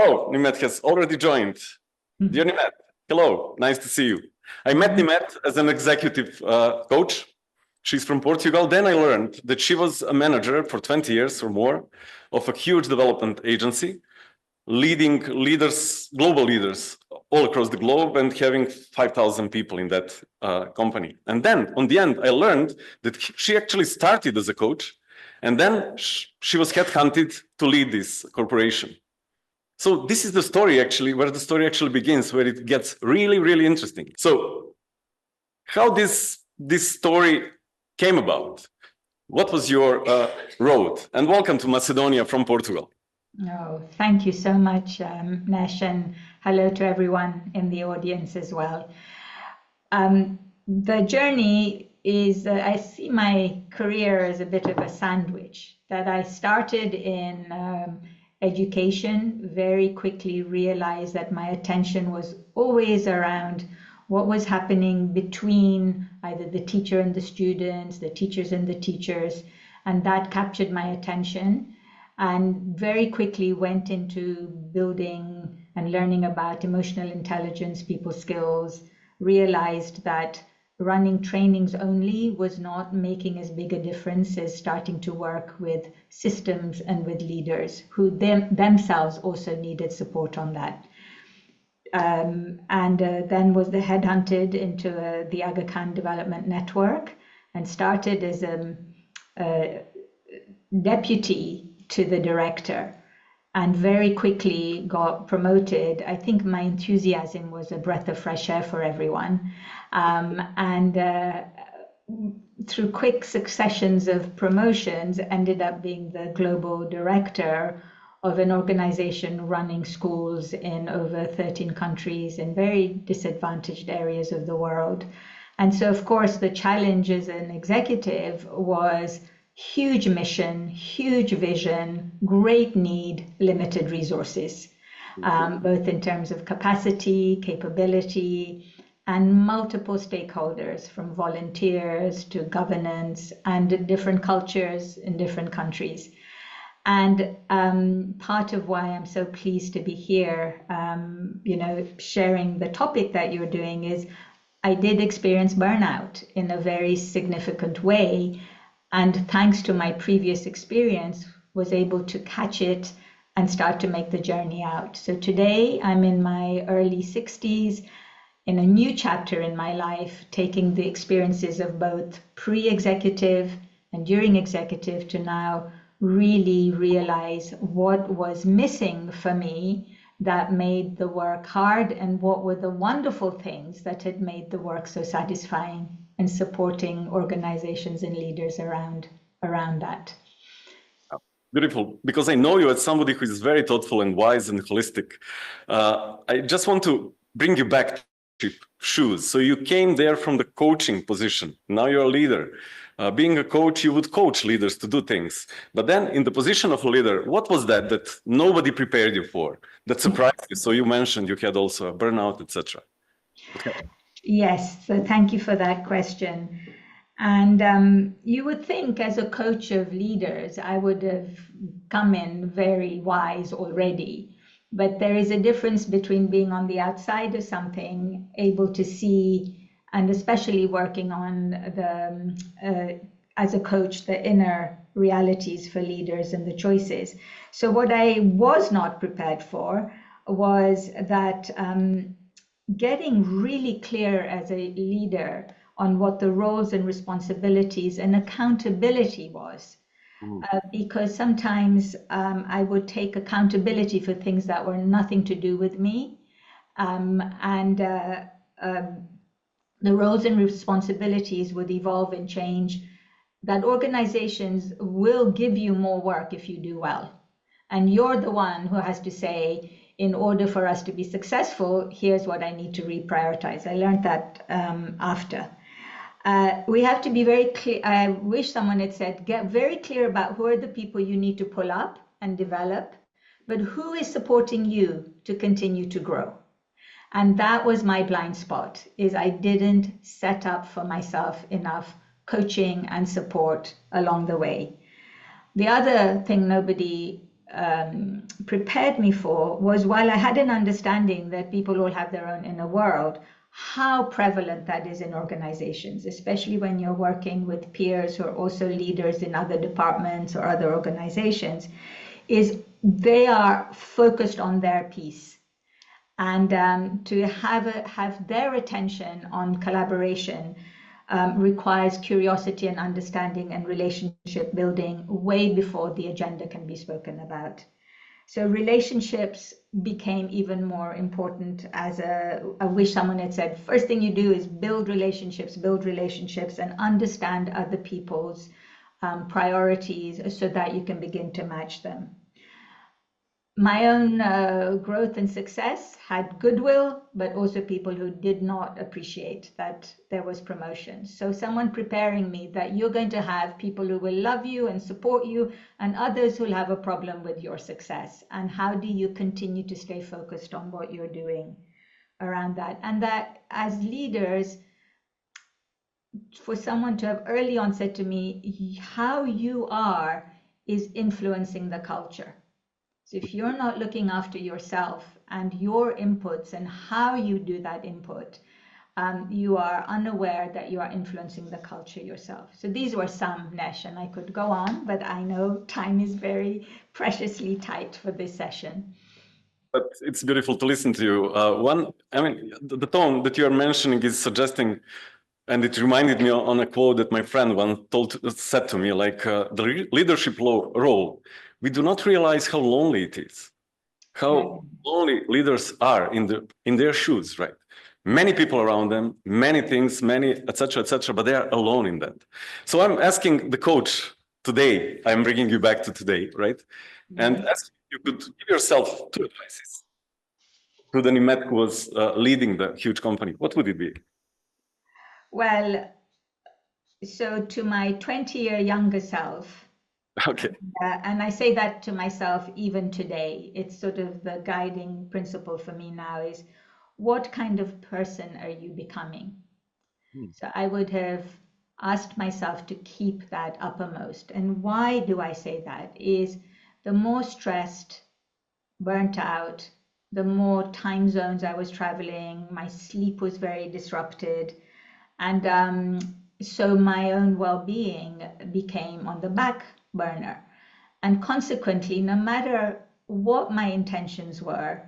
Oh, Nimet has already joined. Dear Nimet, hello, nice to see you. I met Nimet as an executive coach. She's from Portugal. Then I learned that she was a manager for 20 years or more of a huge development agency, leading leaders, global leaders all across the globe and having 5,000 people in that company. And then on the end, I learned that she actually started as a coach and then she was headhunted to lead this corporation. So this is the story actually, where the story actually begins, where it gets really, really interesting. So how this story came about? What was your road? And welcome to Macedonia from Portugal. Oh, thank you so much, Nesh, and hello to everyone in the audience as well. The journey is, I see my career as a bit of a sandwich, that I started in education, very quickly realized that my attention was always around what was happening between either the teacher and the students, the teachers and the teachers, and that captured my attention. And very quickly went into building and learning about emotional intelligence, people skills, realized that running trainings only was not making as big a difference as starting to work with systems and with leaders who themselves also needed support on that. Then was headhunted into the Aga Khan Development Network and started as a deputy to the director and very quickly got promoted. I think my enthusiasm was a breath of fresh air for everyone. Through quick successions of promotions, ended up being the global director of an organization running schools in over 13 countries in very disadvantaged areas of the world. And so, of course, the challenge as an executive was huge mission, huge vision, great need, limited resources, both in terms of capacity, capability, and multiple stakeholders, from volunteers to governance and different cultures in different countries. And part of why I'm so pleased to be here, sharing the topic that you're doing is I did experience burnout in a very significant way. And thanks to my previous experience, was able to catch it and start to make the journey out. So today I'm in my early 60s, in a new chapter in my life, taking the experiences of both pre-executive and during executive to now really realize what was missing for me that made the work hard and what were the wonderful things that had made the work so satisfying and supporting organizations and leaders around that. Beautiful, because I know you as somebody who is very thoughtful and wise and holistic. I just want to bring you back to shoes. So you came there from the coaching position. Now you're a leader. Being a coach, you would coach leaders to do things. But then in the position of a leader, what was that nobody prepared you for, that surprised you? So you mentioned you had also a burnout, etc. Okay. Yes, so thank you for that question. And you would think as a coach of leaders, I would have come in very wise already. But there is a difference between being on the outside of something, able to see, and especially working on as a coach, the inner realities for leaders and the choices. So what I was not prepared for was that getting really clear as a leader on what the roles and responsibilities and accountability was. Because sometimes I would take accountability for things that were nothing to do with me. The roles and responsibilities would evolve and change, that organizations will give you more work if you do well. And you're the one who has to say, in order for us to be successful, here's what I need to reprioritize. I learned that after. We have to be very clear. I wish someone had said, get very clear about who are the people you need to pull up and develop, but who is supporting you to continue to grow. And that was my blind spot, is I didn't set up for myself enough coaching and support along the way. The other thing nobody prepared me for was, while I had an understanding that people all have their own inner world, how prevalent that is in organizations, especially when you're working with peers who are also leaders in other departments or other organizations, is they are focused on their piece. And to have their attention on collaboration requires curiosity and understanding and relationship building way before the agenda can be spoken about. So relationships became even more important. I wish someone had said, first thing you do is build relationships, and understand other people's priorities so that you can begin to match them. My own growth and success had goodwill, but also people who did not appreciate that there was promotion. So someone preparing me that you're going to have people who will love you and support you, and others who'll have a problem with your success. And how do you continue to stay focused on what you're doing around that? And that as leaders, for someone to have early on said to me, how you are is influencing the culture. So if you're not looking after yourself and your inputs and how you do that input, you are unaware that you are influencing the culture yourself. So these were some, Nesh, and I could go on, but I know time is very preciously tight for this session. But it's beautiful to listen to you. The tone that you are mentioning is suggesting, and it reminded me on a quote that my friend once said to me, like the leadership role, we do not realize how lonely it is, how lonely leaders are in their shoes, right? Many people around them, many things, many etc., but they are alone in that. So I'm asking the coach today, I'm bringing you back to today, right? And ask if you could give yourself 2 advices to the Nimet who was leading the huge company. What would it be? Well, so to my 20-year younger self, okay, and I say that to myself even today, it's sort of the guiding principle for me now is, what kind of person are you becoming? So I would have asked myself to keep that uppermost. And why do I say that? Is the more stressed, burnt out, the more time zones I was traveling, my sleep was very disrupted. And so my own well-being became on the back burner. And consequently, no matter what my intentions were,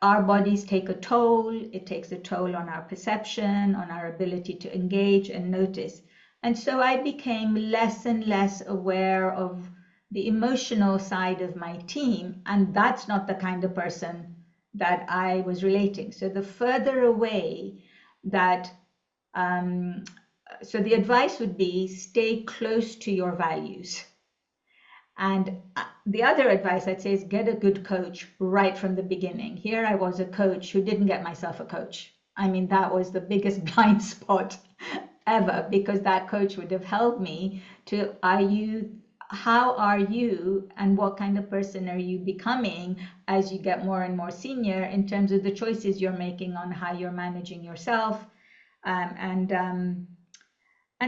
our bodies take a toll. It takes a toll on our perception, on our ability to engage and notice. And so I became less and less aware of the emotional side of my team. And that's not the kind of person that I was relating. So the further away that, so the advice would be stay close to your values. And the other advice I'd say is get a good coach right from the beginning. Here I was a coach who didn't get myself a coach. I mean, that was the biggest blind spot ever, because that coach would have helped me to, how are you and what kind of person are you becoming as you get more and more senior in terms of the choices you're making on how you're managing yourself. And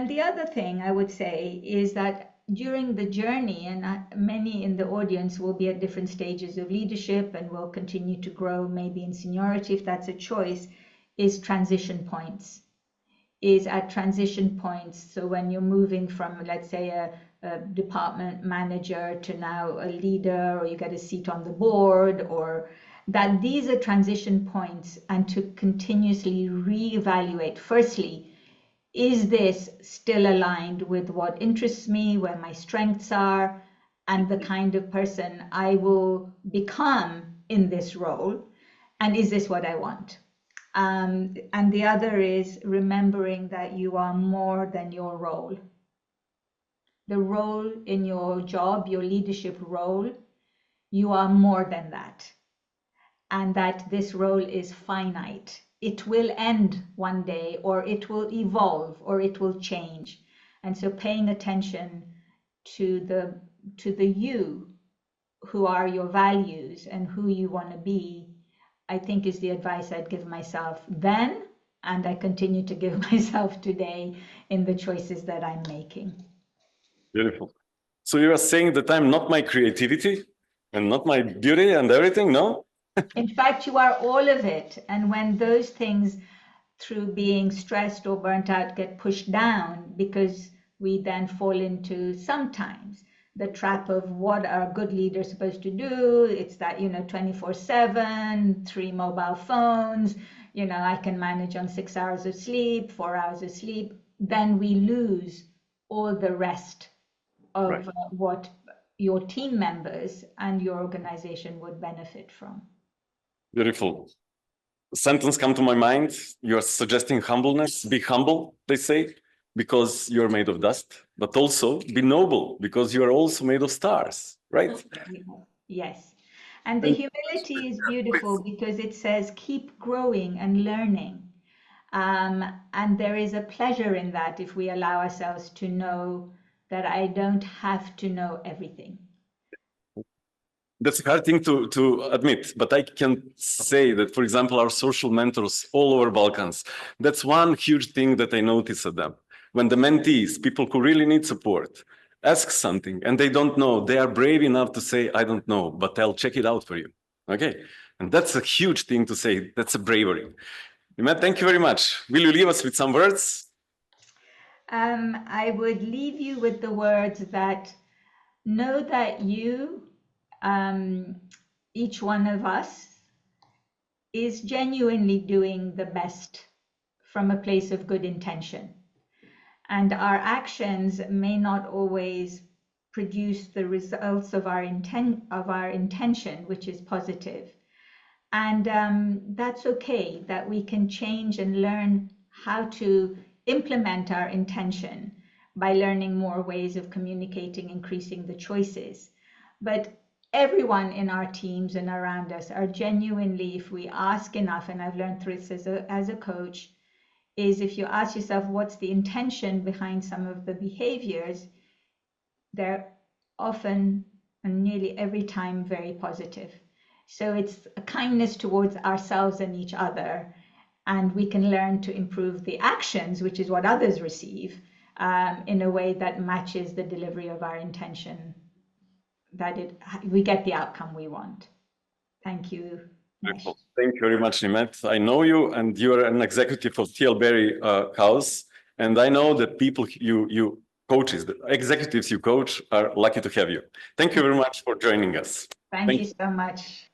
the other thing I would say is that during the journey, and many in the audience will be at different stages of leadership and will continue to grow maybe in seniority if that's a choice, is transition points. Is at transition points. So when you're moving from, let's say, a department manager to now a leader, or you get a seat on the board, or that these are transition points, and to continuously reevaluate. Firstly, is this still aligned with what interests me, where my strengths are, and the kind of person I will become in this role? And is this what I want? And the other is remembering that you are more than your role. The role in your job, your leadership role, you are more than that. And that this role is finite. It will end one day, or it will evolve, or it will change. And so paying attention to the you, who are your values and who you want to be, I think is the advice I'd give myself then, and I continue to give myself today in the choices that I'm making. Beautiful. So you are saying that I'm not my creativity and not my beauty and everything, no? In fact, you are all of it. And when those things, through being stressed or burnt out, get pushed down, because we then fall into sometimes the trap of what are good leaders supposed to do. It's that, 24/7, 3 mobile phones, I can manage on 6 hours of sleep, 4 hours of sleep. Then we lose all the rest of Right. what your team members and your organization would benefit from. Beautiful. Sentence come to my mind. You're suggesting humbleness. Be humble, they say, because you're made of dust, but also be noble because you are also made of stars, right? Yes. And the humility is beautiful because it says keep growing and learning. And there is a pleasure in that if we allow ourselves to know that I don't have to know everything. That's a hard thing to admit, but I can say that, for example, our social mentors all over Balkans, that's one huge thing that I notice at them. When the mentees, people who really need support, ask something and they don't know, they are brave enough to say, I don't know, but I'll check it out for you. Okay? And that's a huge thing to say. That's a bravery. Nimet, thank you very much. Will you leave us with some words? I would leave you with the words that know that you, each one of us, is genuinely doing the best from a place of good intention. And our actions may not always produce the results of our intention, which is positive. And that's okay, that we can change and learn how to implement our intention by learning more ways of communicating, increasing the choices. But everyone in our teams and around us are genuinely, if we ask enough, and I've learned through this as a coach, is if you ask yourself what's the intention behind some of the behaviors, they're often and nearly every time very positive. So it's a kindness towards ourselves and each other, and we can learn to improve the actions, which is what others receive, in a way that matches the delivery of our intention, that we get the outcome we want. Thank you. Wonderful. Thank you very much, Nimet. I know you, and you are an executive of TealBerry house, and I know that people you coaches, the executives you coach, are lucky to have you. Thank you very much for joining us. Thank you so much.